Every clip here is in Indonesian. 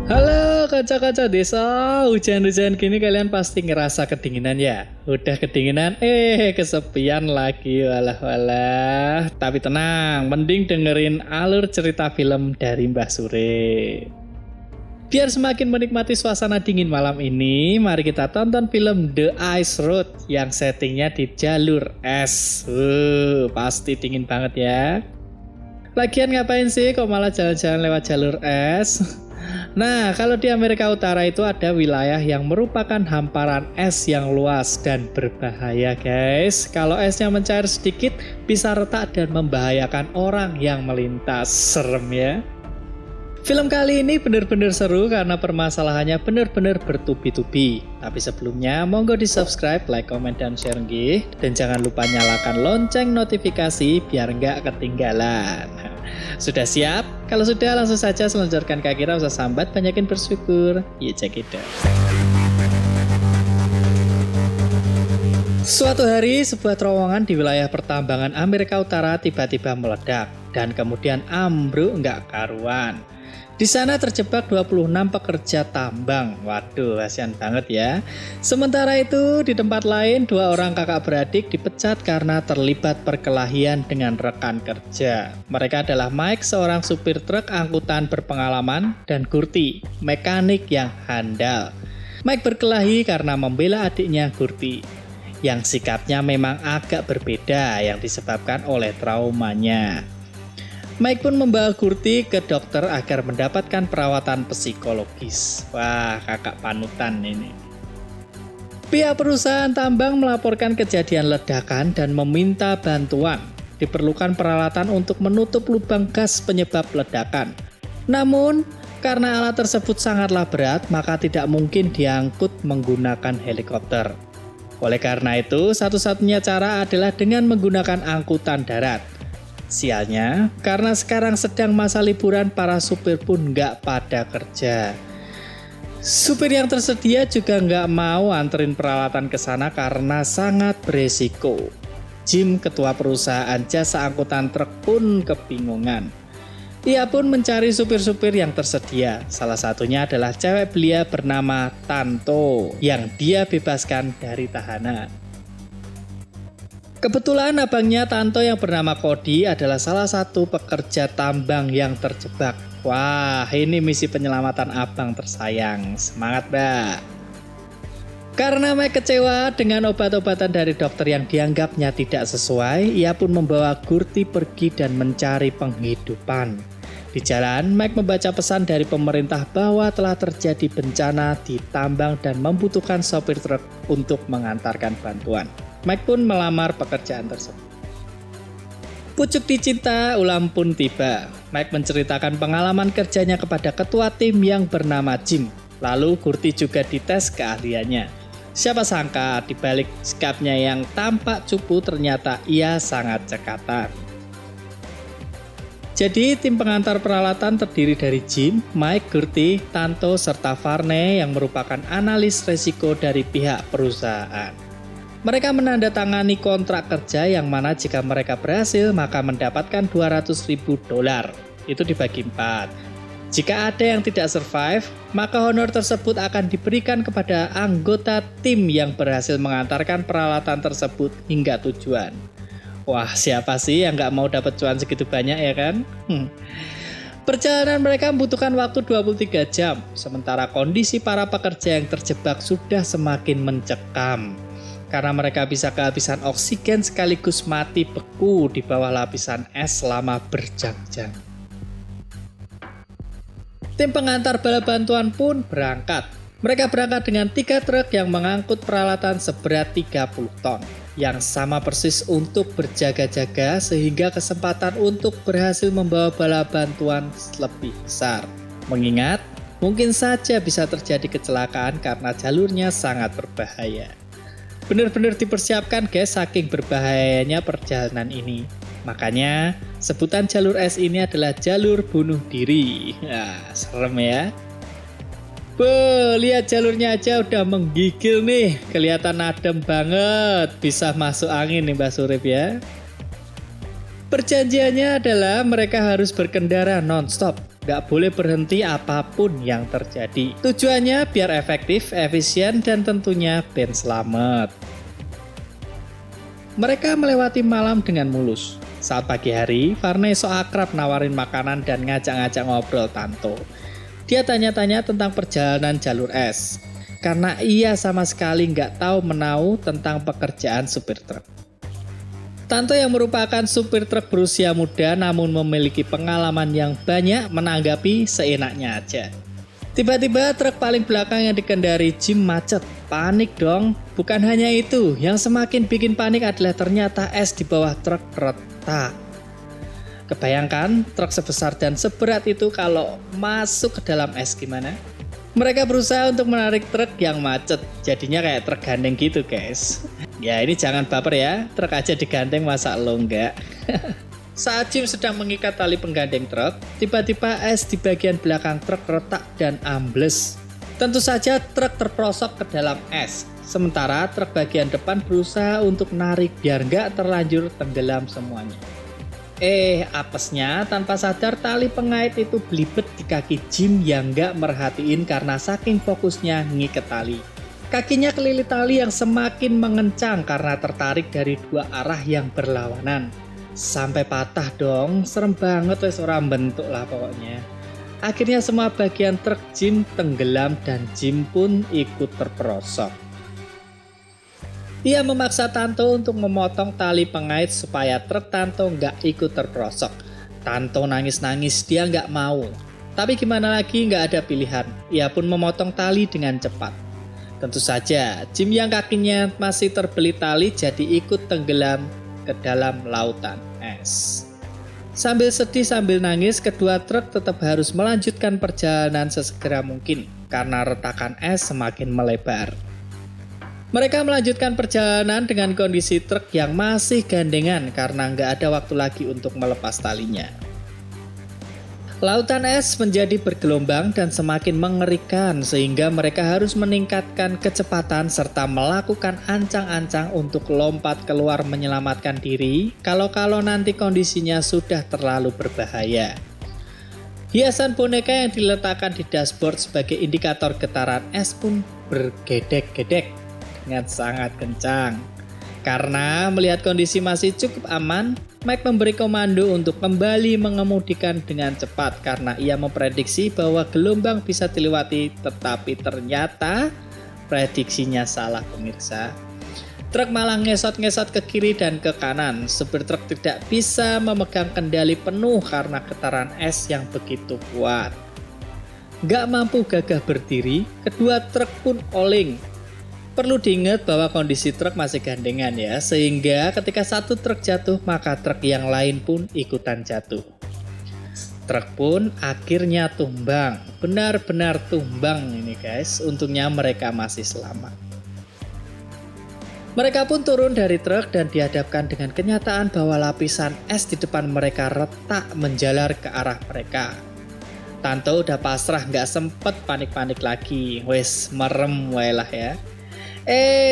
Halo kaca-kaca desa, hujan-hujan gini kalian pasti ngerasa kedinginan ya? Udah kedinginan, kesepian lagi, walah-walah. Tapi tenang, mending dengerin alur cerita film dari Mbah Sure. Biar semakin menikmati suasana dingin malam ini, mari kita tonton film The Ice Road yang settingnya di jalur es. Pasti dingin banget ya. Lagian ngapain sih kok malah jalan-jalan lewat jalur es? Nah, kalau di Amerika Utara itu ada wilayah yang merupakan hamparan es yang luas dan berbahaya, guys. Kalau esnya mencair sedikit, bisa retak dan membahayakan orang yang melintas. Serem ya. Film kali ini benar-benar seru karena permasalahannya benar-benar bertubi-tubi. Tapi sebelumnya, monggo di-subscribe, like, comment, dan share nggih. Dan jangan lupa nyalakan lonceng notifikasi biar nggak ketinggalan. Sudah siap? Kalau sudah, langsung saja seluncurkan kaki, tak usah sambat, banyakin bersyukur. Yuk check it out. Suatu hari, sebuah terowongan di wilayah pertambangan Amerika Utara tiba-tiba meledak dan kemudian ambruk nggak karuan. Di sana terjebak 26 pekerja tambang. Waduh, kasihan banget ya. Sementara itu, di tempat lain, 2 orang kakak beradik dipecat karena terlibat perkelahian dengan rekan kerja. Mereka adalah Mike, seorang supir truk angkutan berpengalaman, dan Gurty, mekanik yang handal. Mike berkelahi karena membela adiknya Gurty, yang sikapnya memang agak berbeda yang disebabkan oleh traumanya. Mike pun membawa Gurty ke dokter agar mendapatkan perawatan psikologis. Wah, kakak panutan ini. Pihak perusahaan tambang melaporkan kejadian ledakan dan meminta bantuan. Diperlukan peralatan untuk menutup lubang gas penyebab ledakan. Namun, karena alat tersebut sangatlah berat, maka tidak mungkin diangkut menggunakan helikopter. Oleh karena itu, satu-satunya cara adalah dengan menggunakan angkutan darat. Sialnya, karena sekarang sedang masa liburan, para supir pun nggak pada kerja. Supir yang tersedia juga nggak mau anterin peralatan ke sana karena sangat beresiko. Jim, ketua perusahaan jasa angkutan truk pun kebingungan. Ia pun mencari supir-supir yang tersedia. Salah satunya adalah cewek belia bernama Tanto yang dia bebaskan dari tahanan. Kebetulan abangnya Tanto yang bernama Cody adalah salah satu pekerja tambang yang terjebak. Wah, ini misi penyelamatan abang tersayang. Semangat, Mbak. Karena Mike kecewa dengan obat-obatan dari dokter yang dianggapnya tidak sesuai, ia pun membawa Gurty pergi dan mencari penghidupan. Di jalan, Mike membaca pesan dari pemerintah bahwa telah terjadi bencana di tambang dan membutuhkan sopir truk untuk mengantarkan bantuan. Mike pun melamar pekerjaan tersebut. Pucuk dicinta, ulam pun tiba. Mike menceritakan pengalaman kerjanya kepada ketua tim yang bernama Jim. Lalu Gurty juga dites keahliannya. Siapa sangka di balik sikapnya yang tampak cupu ternyata ia sangat cekatan. Jadi tim pengantar peralatan terdiri dari Jim, Mike, Gurty, Tanto, serta Varney yang merupakan analis resiko dari pihak perusahaan. Mereka menandatangani kontrak kerja yang mana jika mereka berhasil maka mendapatkan $200.000. Itu dibagi 4. Jika ada yang tidak survive, maka honor tersebut akan diberikan kepada anggota tim yang berhasil mengantarkan peralatan tersebut hingga tujuan. Wah, siapa sih yang nggak mau dapat cuan segitu banyak ya kan? Perjalanan mereka membutuhkan waktu 23 jam, sementara kondisi para pekerja yang terjebak sudah semakin mencekam. Karena mereka bisa kehabisan oksigen sekaligus mati beku di bawah lapisan es selama berjam-jam. Tim pengantar bala bantuan pun berangkat. Mereka berangkat dengan 3 truk yang mengangkut peralatan seberat 30 ton. Yang sama persis untuk berjaga-jaga sehingga kesempatan untuk berhasil membawa bala bantuan lebih besar. Mengingat, mungkin saja bisa terjadi kecelakaan karena jalurnya sangat berbahaya. Benar-benar dipersiapkan guys, saking berbahayanya perjalanan ini. Makanya sebutan jalur es ini adalah jalur bunuh diri. Serem ya. Lihat jalurnya aja udah menggigil nih. Kelihatan adem banget. Bisa masuk angin nih Mbak Surip ya. Perjanjiannya adalah mereka harus berkendara non-stop Nggak boleh berhenti apapun yang terjadi. Tujuannya biar efektif, efisien, dan tentunya Ben selamat. Mereka melewati malam dengan mulus. Saat pagi hari, Varney so akrab nawarin makanan dan ngajak-ngajak ngobrol Tanto. Dia tanya-tanya tentang perjalanan jalur es, karena ia sama sekali nggak tahu menau tentang pekerjaan supir truk. Tanto yang merupakan supir truk berusia muda namun memiliki pengalaman yang banyak menanggapi seenaknya aja. Tiba-tiba truk paling belakang yang dikendari Jim macet. Panik dong. Bukan hanya itu, yang semakin bikin panik adalah ternyata es di bawah truk retak. Kebayangkan truk sebesar dan seberat itu kalau masuk ke dalam es gimana? Mereka berusaha untuk menarik truk yang macet. Jadinya kayak truk gandeng gitu guys. Ya ini jangan baper ya, truk aja digandeng masa lo enggak. Saat Jim sedang mengikat tali penggandeng truk, tiba-tiba es di bagian belakang truk retak dan ambles. Tentu saja truk terperosok ke dalam es, sementara truk bagian depan berusaha untuk narik biar nggak terlanjur tenggelam semuanya. Apesnya tanpa sadar tali pengait itu belibet di kaki Jim yang nggak merhatiin karena saking fokusnya ngiket tali. Kakinya kelilit tali yang semakin mengencang karena tertarik dari dua arah yang berlawanan. Sampai patah dong, serem banget wes orang bentuk lah pokoknya. Akhirnya semua bagian truk Jim tenggelam dan Jim pun ikut terperosok. Ia memaksa Tanto untuk memotong tali pengait supaya truk Tanto nggak ikut terperosok. Tanto nangis-nangis, dia nggak mau. Tapi gimana lagi, nggak ada pilihan. Ia pun memotong tali dengan cepat. Tentu saja, Jim yang kakinya masih terbelit tali jadi ikut tenggelam ke dalam lautan es. Sambil sedih sambil nangis, kedua truk tetap harus melanjutkan perjalanan sesegera mungkin karena retakan es semakin melebar. Mereka melanjutkan perjalanan dengan kondisi truk yang masih gandengan karena nggak ada waktu lagi untuk melepas talinya. Lautan es menjadi bergelombang dan semakin mengerikan sehingga mereka harus meningkatkan kecepatan serta melakukan ancang-ancang untuk lompat keluar menyelamatkan diri kalau nanti kondisinya sudah terlalu berbahaya. Hiasan boneka yang diletakkan di dashboard sebagai indikator getaran es pun bergedek-gedek dengan sangat kencang. Karena melihat kondisi masih cukup aman, Mike memberi komando untuk kembali mengemudikan dengan cepat karena ia memprediksi bahwa gelombang bisa dilewati, tetapi ternyata prediksinya salah pemirsa. Truk malah ngesot-ngesot ke kiri dan ke kanan. Supir truk tidak bisa memegang kendali penuh karena getaran es yang begitu kuat. Gak mampu gagah berdiri, kedua truk pun oleng. Perlu diingat bahwa kondisi truk masih gandengan ya, sehingga ketika satu truk jatuh maka truk yang lain pun ikutan jatuh. Truk pun akhirnya tumbang, benar-benar tumbang ini guys, untungnya mereka masih selamat. Mereka pun turun dari truk dan dihadapkan dengan kenyataan bahwa lapisan es di depan mereka retak menjalar ke arah mereka. Tanto udah pasrah, gak sempet panik-panik lagi, wes merem waelah ya.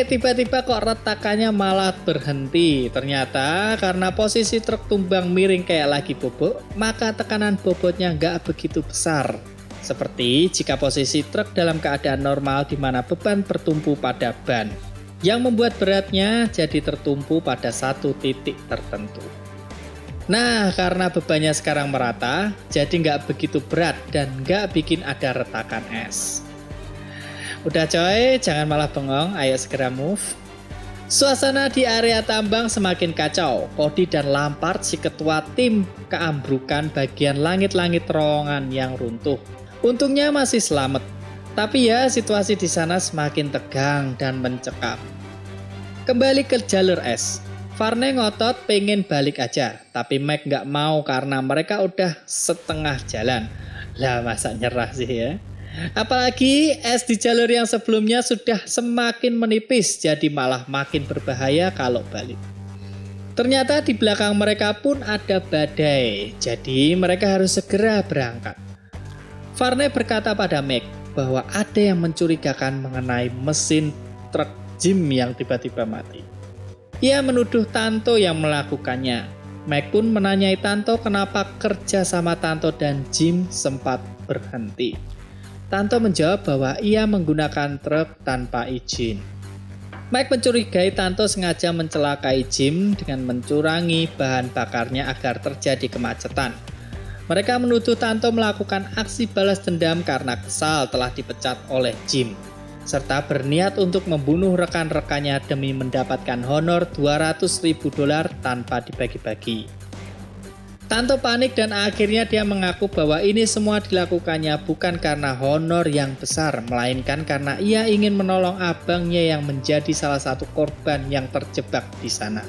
Tiba-tiba kok retakannya malah berhenti. Ternyata karena posisi truk tumbang miring kayak lagi bobok, maka tekanan bobotnya nggak begitu besar. Seperti jika posisi truk dalam keadaan normal di mana beban bertumpu pada ban, yang membuat beratnya jadi tertumpu pada satu titik tertentu. Nah, karena bebannya sekarang merata, jadi nggak begitu berat dan nggak bikin ada retakan es. Udah coy, jangan malah bengong, ayo segera move. Suasana di area tambang semakin kacau. Cody dan Lampard si ketua tim keambrukan bagian langit-langit terowongan yang runtuh. Untungnya masih selamat. Tapi ya situasi di sana semakin tegang dan mencekam. Kembali ke jalur es. Varney ngotot pengen balik aja, tapi Mike nggak mau karena mereka udah setengah jalan. Lah masa nyerah sih ya. Apalagi es di jalur yang sebelumnya sudah semakin menipis, jadi malah makin berbahaya kalau balik. Ternyata di belakang mereka pun ada badai, jadi mereka harus segera berangkat. Varney berkata pada Mike bahwa ada yang mencurigakan mengenai mesin truk Jim yang tiba-tiba mati. Ia menuduh Tanto yang melakukannya. Mike pun menanyai Tanto kenapa kerja sama Tanto dan Jim sempat berhenti. Tanto menjawab bahwa ia menggunakan truk tanpa izin. Mike mencurigai Tanto sengaja mencelakai Jim dengan mencurangi bahan bakarnya agar terjadi kemacetan. Mereka menuduh Tanto melakukan aksi balas dendam karena kesal telah dipecat oleh Jim, serta berniat untuk membunuh rekan-rekannya demi mendapatkan honor $200.000 tanpa dibagi-bagi. Tanto panik dan akhirnya dia mengaku bahwa ini semua dilakukannya bukan karena honor yang besar, melainkan karena ia ingin menolong abangnya yang menjadi salah satu korban yang terjebak di sana.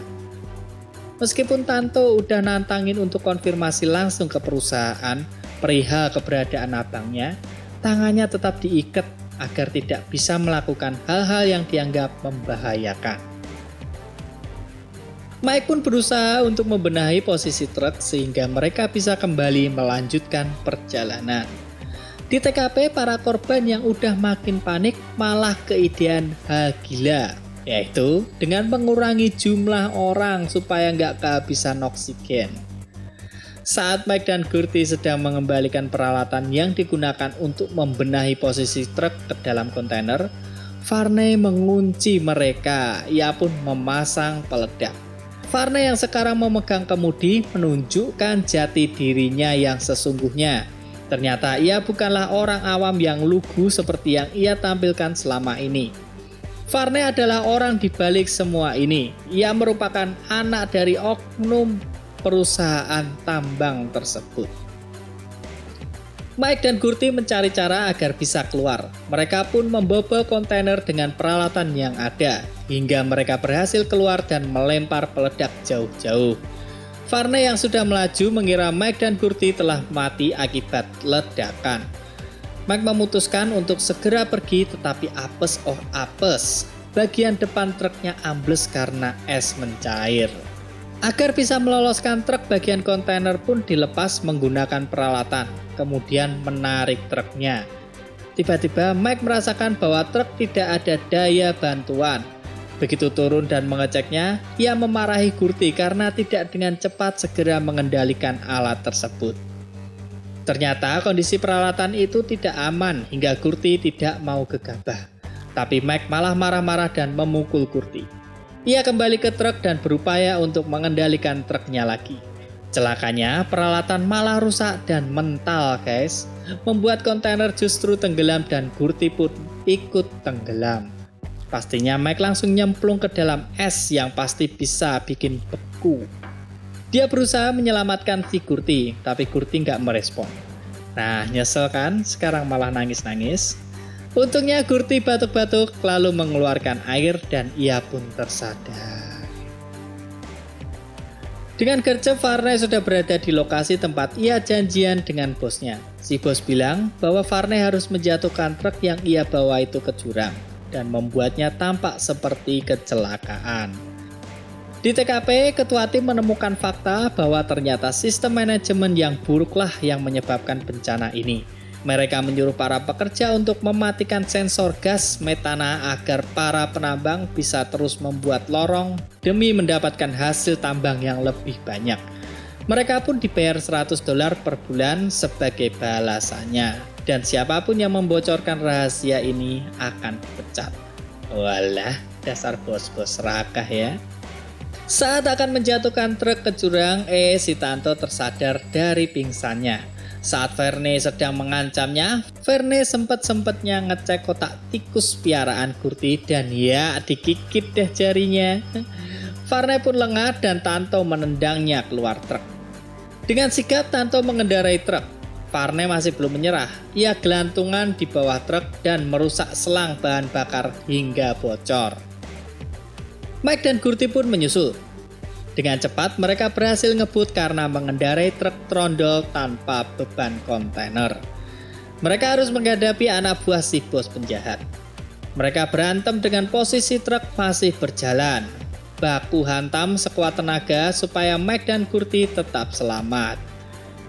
Meskipun Tanto udah nantangin untuk konfirmasi langsung ke perusahaan perihal keberadaan abangnya, tangannya tetap diikat agar tidak bisa melakukan hal-hal yang dianggap membahayakan. Mike pun berusaha untuk membenahi posisi truk sehingga mereka bisa kembali melanjutkan perjalanan. Di TKP, para korban yang udah makin panik malah keidean hal gila, yaitu dengan mengurangi jumlah orang supaya nggak kehabisan oksigen. Saat Mike dan Gurty sedang mengembalikan peralatan yang digunakan untuk membenahi posisi truk ke dalam kontainer, Varney mengunci mereka. Ia pun memasang peledak. Varney yang sekarang memegang kemudi menunjukkan jati dirinya yang sesungguhnya. Ternyata ia bukanlah orang awam yang lugu seperti yang ia tampilkan selama ini. Varney adalah orang di balik semua ini. Ia merupakan anak dari oknum perusahaan tambang tersebut. Mike dan Gurty mencari cara agar bisa keluar. Mereka pun membobol kontainer dengan peralatan yang ada, hingga mereka berhasil keluar dan melempar peledak jauh-jauh. Varney yang sudah melaju mengira Mike dan Gurty telah mati akibat ledakan. Mike memutuskan untuk segera pergi, tetapi apes oh apes, bagian depan truknya ambles karena es mencair. Agar bisa meloloskan truk, bagian kontainer pun dilepas menggunakan peralatan, kemudian menarik truknya. Tiba-tiba Mike merasakan bahwa truk tidak ada daya bantuan. Begitu turun dan mengeceknya, ia memarahi Gurty karena tidak dengan cepat segera mengendalikan alat tersebut. Ternyata kondisi peralatan itu tidak aman hingga Gurty tidak mau gegabah. Tapi Mike malah marah-marah dan memukul Gurty. Ia kembali ke truk dan berupaya untuk mengendalikan truknya lagi. Celakanya, peralatan malah rusak dan mental, guys. Membuat kontainer justru tenggelam dan Gurty pun ikut tenggelam. Pastinya Mike langsung nyemplung ke dalam es yang pasti bisa bikin beku. Dia berusaha menyelamatkan si Gurty, tapi Gurty nggak merespon. Nah, nyesel kan? Sekarang malah nangis-nangis. Untungnya Gurty batuk-batuk lalu mengeluarkan air dan ia pun tersadar. Dengan gercep, Varney sudah berada di lokasi tempat ia janjian dengan bosnya. Si bos bilang bahwa Varney harus menjatuhkan truk yang ia bawa itu ke jurang dan membuatnya tampak seperti kecelakaan. Di TKP, ketua tim menemukan fakta bahwa ternyata sistem manajemen yang buruklah yang menyebabkan bencana ini. Mereka menyuruh para pekerja untuk mematikan sensor gas metana agar para penambang bisa terus membuat lorong demi mendapatkan hasil tambang yang lebih banyak. Mereka pun dibayar $100 per bulan sebagai balasannya. Dan siapapun yang membocorkan rahasia ini akan dipecat. Walah, dasar bos-bos serakah ya. Saat akan menjatuhkan truk ke jurang, si Tanto tersadar dari pingsannya. Saat Varney sedang mengancamnya, Varney sempat-sempatnya ngecek kotak tikus piaraan Gurty dan ya dikikit deh jarinya. Varney pun lengah dan Tanto menendangnya keluar truk. Dengan sigap Tanto mengendarai truk. Varney masih belum menyerah. Ia gelantungan di bawah truk dan merusak selang bahan bakar hingga bocor. Mike dan Gurty pun menyusul. Dengan cepat mereka berhasil ngebut karena mengendarai truk trondol tanpa beban kontainer. Mereka harus menghadapi anak buah si bos penjahat. Mereka berantem dengan posisi truk masih berjalan. Baku hantam sekuat tenaga supaya Mike dan Gurty tetap selamat.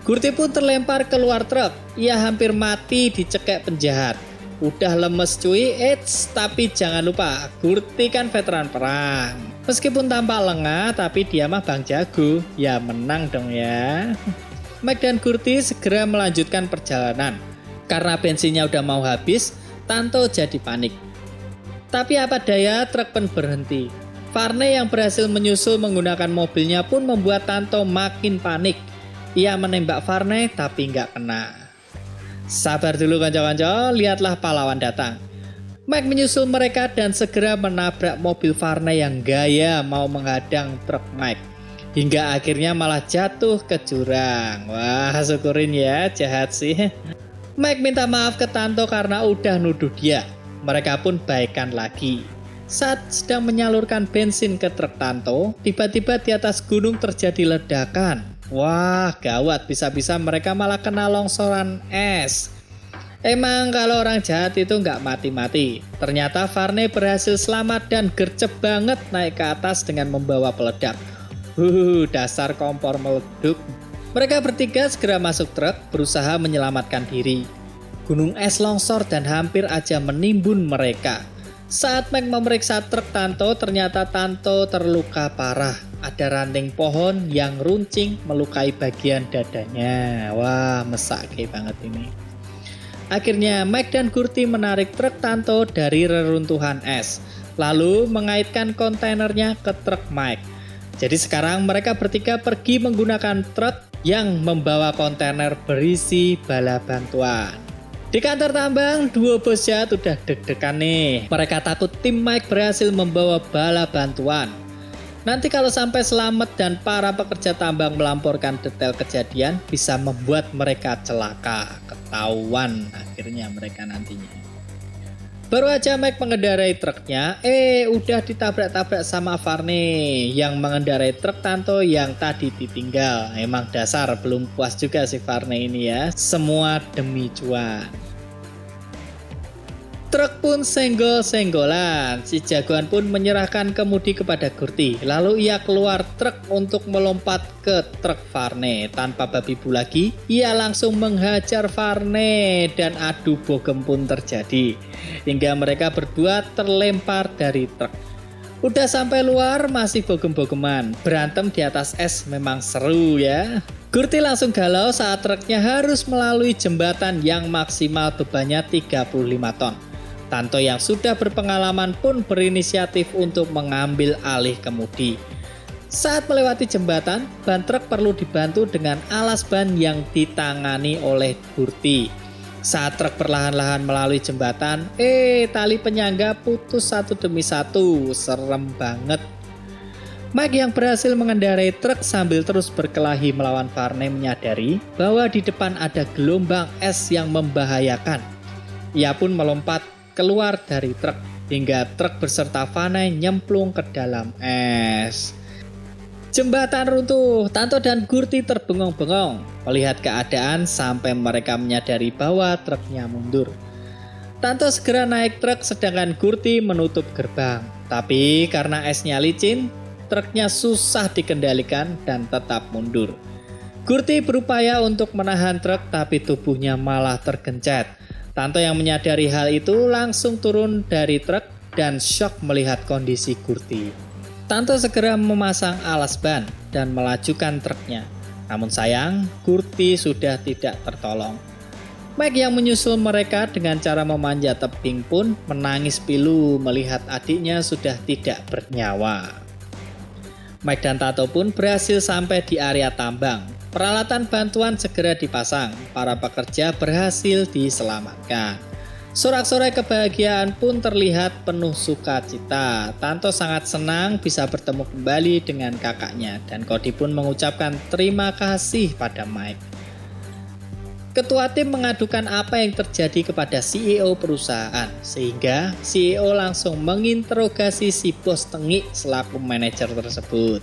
Gurty pun terlempar keluar truk. Ia hampir mati dicekek penjahat. Udah lemes cuy, tapi jangan lupa Gurty kan veteran perang. Meskipun tampak lengah, tapi dia mah Bang Jago. Ya menang dong ya. Mike dan Gurti segera melanjutkan perjalanan. Karena bensinnya udah mau habis, Tanto jadi panik. Tapi apa daya, truk pun berhenti. Varney yang berhasil menyusul menggunakan mobilnya pun membuat Tanto makin panik. Ia menembak Varney tapi nggak kena. Sabar dulu kanca-kanca, lihatlah pahlawan datang. Mike menyusul mereka dan segera menabrak mobil Varney yang gaya mau menghadang truk Mike. Hingga akhirnya malah jatuh ke jurang. Wah, syukurin ya, jahat sih. Mike minta maaf ke Tanto karena udah nuduh dia. Mereka pun baikan lagi. Saat sedang menyalurkan bensin ke truk Tanto, tiba-tiba di atas gunung terjadi ledakan. Wah, gawat, bisa-bisa mereka malah kena longsoran es. Emang kalau orang jahat itu nggak mati-mati. Ternyata Varney berhasil selamat dan gercep banget naik ke atas dengan membawa peledak. Dasar kompor meleduk. Mereka bertiga segera masuk truk berusaha menyelamatkan diri. Gunung es longsor dan hampir aja menimbun mereka. Saat Mike memeriksa truk Tanto, ternyata Tanto terluka parah. Ada ranting pohon yang runcing melukai bagian dadanya. Wah, mesake banget ini. Akhirnya Mike dan Gurti menarik truk Tanto dari reruntuhan es, lalu mengaitkan kontainernya ke truk Mike. Jadi sekarang mereka bertiga pergi menggunakan truk yang membawa kontainer berisi bala bantuan. Di kantor tambang, duo bos jahat udah deg-degan nih. Mereka takut tim Mike berhasil membawa bala bantuan. Nanti kalau sampai selamat dan para pekerja tambang melamporkan detail kejadian, bisa membuat mereka celaka, ketahuan akhirnya mereka nantinya. Baru aja Mike mengendarai truknya, udah ditabrak-tabrak sama Varney yang mengendarai truk Tanto yang tadi ditinggal. Emang dasar belum puas juga si Varney ini ya, semua demi cuan. Truk pun senggol-senggolan. Si jagoan pun menyerahkan kemudi kepada Gurti. Lalu ia keluar truk untuk melompat ke truk Varney. Tanpa babi bu lagi, ia langsung menghajar Varney dan adu bogem pun terjadi. Hingga mereka berdua terlempar dari truk. Udah sampai luar masih bogem-bogeman. Berantem di atas es memang seru ya. Gurti langsung galau saat truknya harus melalui jembatan yang maksimal bebannya 35 ton. Tanto yang sudah berpengalaman pun berinisiatif untuk mengambil alih kemudi. Saat melewati jembatan, ban truk perlu dibantu dengan alas ban yang ditangani oleh Gurti. Saat truk perlahan-lahan melalui jembatan, tali penyangga putus satu demi satu. Serem banget. Mike yang berhasil mengendarai truk sambil terus berkelahi melawan Varney menyadari bahwa di depan ada gelombang es yang membahayakan. Ia pun melompat keluar dari truk hingga truk beserta Varney nyemplung ke dalam es. Jembatan runtuh, Tanto dan Gurti terbengong-bengong melihat keadaan sampai mereka menyadari bahwa truknya mundur. Tanto segera naik truk sedangkan Gurti menutup gerbang. Tapi karena esnya licin, truknya susah dikendalikan dan tetap mundur. Gurti berupaya untuk menahan truk tapi tubuhnya malah tergencet. Tanto yang menyadari hal itu langsung turun dari truk dan syok melihat kondisi Gurti. Tanto segera memasang alas ban dan melajukan truknya. Namun sayang, Gurti sudah tidak tertolong. Mike yang menyusul mereka dengan cara memanjat tebing pun menangis pilu melihat adiknya sudah tidak bernyawa. Mike dan Tanto pun berhasil sampai di area tambang. Peralatan bantuan segera dipasang, para pekerja berhasil diselamatkan. Sorak-sorai kebahagiaan pun terlihat penuh sukacita. Tanto sangat senang bisa bertemu kembali dengan kakaknya dan Cody pun mengucapkan terima kasih pada Mike. Ketua tim mengadukan apa yang terjadi kepada CEO perusahaan, sehingga CEO langsung menginterogasi si bos tengik selaku manajer tersebut.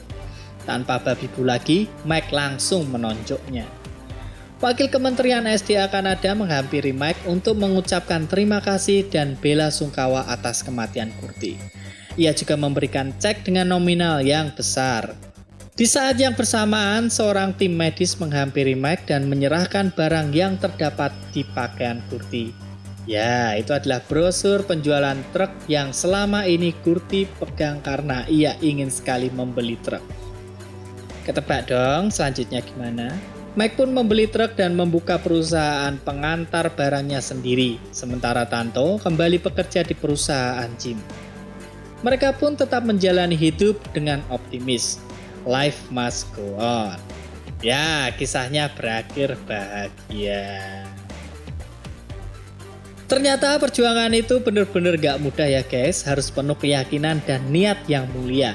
Tanpa babi bu lagi, Mike langsung menonjoknya. Wakil Kementerian SDA Kanada menghampiri Mike untuk mengucapkan terima kasih dan bela sungkawa atas kematian Gurti. Ia juga memberikan cek dengan nominal yang besar. Di saat yang bersamaan, seorang tim medis menghampiri Mike dan menyerahkan barang yang terdapat di pakaian Gurti. Ya, itu adalah brosur penjualan truk yang selama ini Kurti pegang karena ia ingin sekali membeli truk. Ketebak dong, selanjutnya gimana? Mike pun membeli truk dan membuka perusahaan pengantar barangnya sendiri, sementara Tanto kembali bekerja di perusahaan Jim. Mereka pun tetap menjalani hidup dengan optimis. Life must go on. Ya, kisahnya berakhir bahagia. Ternyata perjuangan itu benar-benar gak mudah ya guys, harus penuh keyakinan dan niat yang mulia.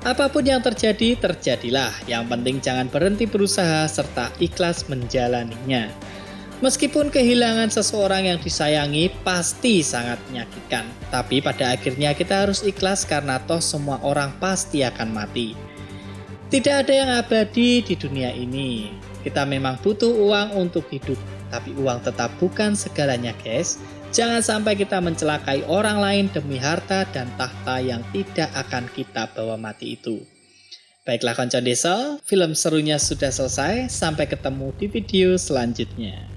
Apapun yang terjadi, terjadilah. Yang penting jangan berhenti berusaha serta ikhlas menjalaninya. Meskipun kehilangan seseorang yang disayangi pasti sangat menyakitkan, tapi pada akhirnya kita harus ikhlas karena toh semua orang pasti akan mati. Tidak ada yang abadi di dunia ini. Kita memang butuh uang untuk hidup, tapi uang tetap bukan segalanya guys. Jangan sampai kita mencelakai orang lain demi harta dan tahta yang tidak akan kita bawa mati itu. Baiklah konco desa, film serunya sudah selesai. Sampai ketemu di video selanjutnya.